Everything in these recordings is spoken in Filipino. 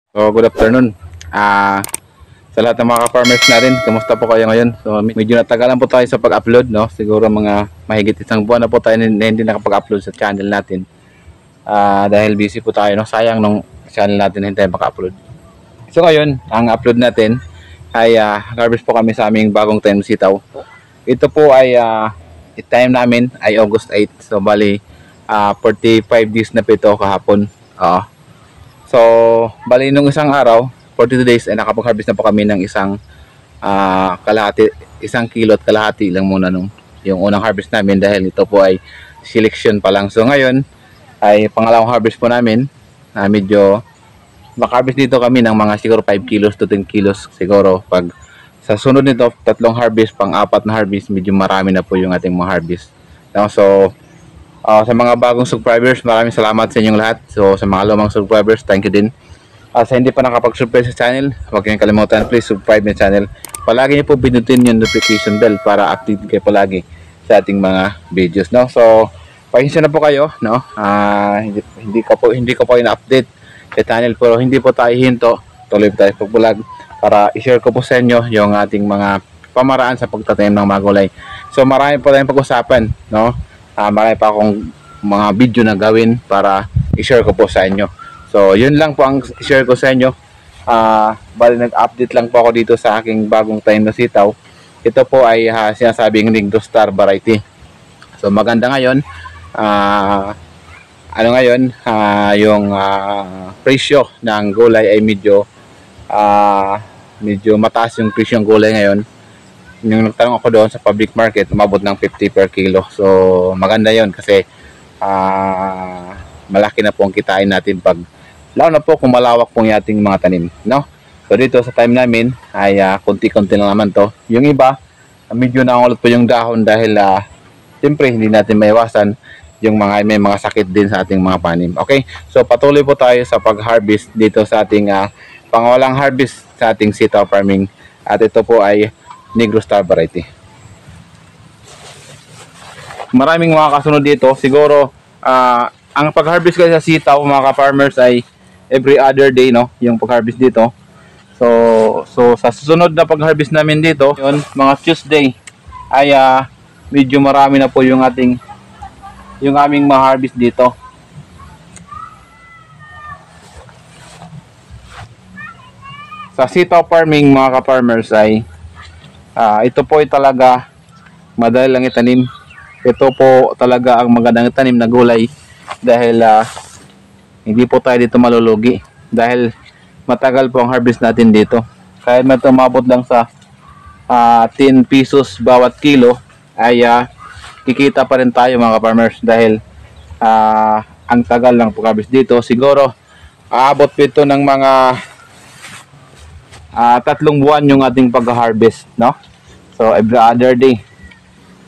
So, good afternoon. Sa lahat ng mga ka-farmers natin, kamusta po kayo ngayon? So, medyo natagalan po tayo sa pag-upload, no? Siguro mga mahigit isang buwan na po tayo na hindi nakapag-upload sa channel natin. Dahil busy po tayo, no? Sayang nung channel natin hindi tayo maka-upload. So, ngayon, ang upload natin ay harvest po kami sa aming bagong time sitaw. Ito po ay time namin ay August 8. So, bali 45 days na po ito kahapon. So, bali nung isang araw, 42 days ay nakapag-harvest na po kami ng isang kilo at kalahati lang muna nung yung unang harvest namin dahil ito po ay selection pa lang. So ngayon ay pangalawang harvest po namin. Medyo maka-harvest dito kami ng mga siguro 5 kilos to 10 kilos siguro. Pag sa sunod nito, tatlong harvest, pang-apat na harvest, medyo marami na po yung ating mga harvest. So sa mga bagong subscribers, maraming salamat sa inyong lahat. So sa mga lumang subscribers, thank you din. Sa hindi pa nakapag-subscribe sa channel, huwag niyong kalimutan, please subscribe na channel. Palagi niyo po pinutin yung notification bell para update kayo palagi sa ating mga videos, no? So pasensya na po kayo, no? Hindi ko po ina-update sa channel, pero hindi po tayo hinto. Tuloy tayo pag-vlog para i-share ko po sa inyo yung ating mga pamaraan sa pagtatanim ng mga gulay. So marami po tayong pag-usapan, no? Marami pa akong mga video na gawin para i-share ko po sa inyo. So yun lang po ang i-share ko sa inyo. Bali nag-update lang po ako dito sa aking bagong tanim na sitaw. Ito po ay sinasabing Negro Star variety. So maganda ngayon. Yung presyo ng gulay ay medyo mataas yung presyo ng gulay ngayon. Yung nagtanong ako doon sa public market, umabot ng 50 per kilo. So maganda yon kasi malaki na po ang kitain natin pag lalo na po kung malawak po yung ating mga tanim, no? So dito sa time namin ay konti-konti lang naman to. Yung iba medyo naungulot po yung dahon dahil siyempre hindi natin maiwasan yung may mga sakit din sa ating mga panim. Okay, so patuloy po tayo sa pag-harvest dito sa ating pangawalang harvest sa ating sitaw farming, at ito po ay Negro Star variety. Maraming mga kasunod dito. Siguro ang pag-harvest kasi sa sitaw mga ka-farmers ay every other day, no? Yung pag-harvest dito. So sa susunod na pag-harvest namin dito, yun, mga Tuesday ay medyo marami na po yung aming ma-harvest dito. Sa sitaw farming mga ka-farmers ay ito po ay talaga madali lang itanim. Ito po talaga ang magandang itanim na gulay dahil hindi po tayo dito malulugi dahil matagal po ang harvest natin dito. Kahit may tumabot lang sa 10 pesos bawat kilo ay kikita pa rin tayo mga farmers dahil ang tagal lang po harvest dito. Siguro aabot po ito ng mga 3 buwan yung ating pag-harvest, no? So every other day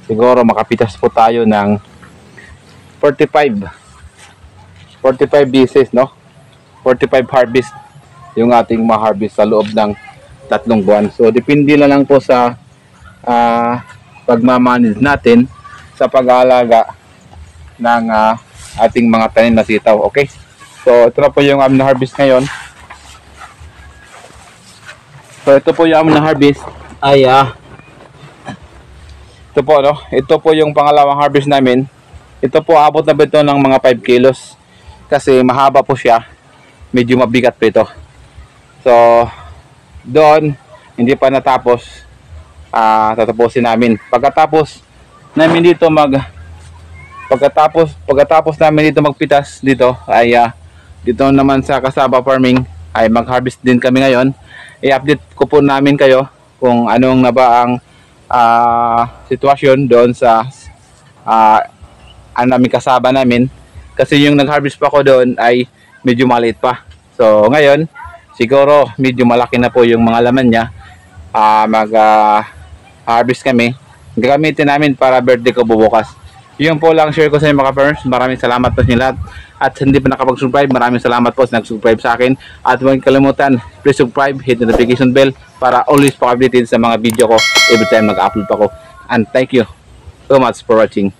siguro makapitas po tayo ng 45 pieces, no? 45 harvest yung ating ma-harvest sa loob ng 3 buwan. So depende na lang po sa pagmamanage natin sa pag-aalaga ng ating mga tanim na sitaw. Okay, so ito na po yung aming na-harvest ngayon. So ito po yung aming na-harvest ay ito po, no? Ito po yung pangalawang harvest namin. Ito po abot na ba ito ng mga 5 kilos kasi mahaba po siya, medyo mabigat po ito. So doon hindi pa natapos, tatapusin namin. Pagkatapos namin dito pagkatapos namin dito magpitas dito ay dito naman sa Kasaba Farming ay mag-harvest din kami ngayon. I-update ko po namin kayo kung anong na ba ang sitwasyon doon sa aming kasaba namin, kasi yung nag-harvest pa ko doon ay medyo maliit pa. So ngayon siguro medyo malaki na po yung mga laman niya. Mag-harvest kami, gagamitin namin para birthday ko bubukas. Yun po lang share ko sa inyo mga farmers. Maraming salamat po sa inyo lahat. At hindi pa nakapag-subscribe, maraming salamat po sa nag-subscribe sa akin. At huwag kalimutan, please subscribe, hit the notification bell para always po updated sa mga video ko every time nag-upload pa ko. And thank you so much for watching.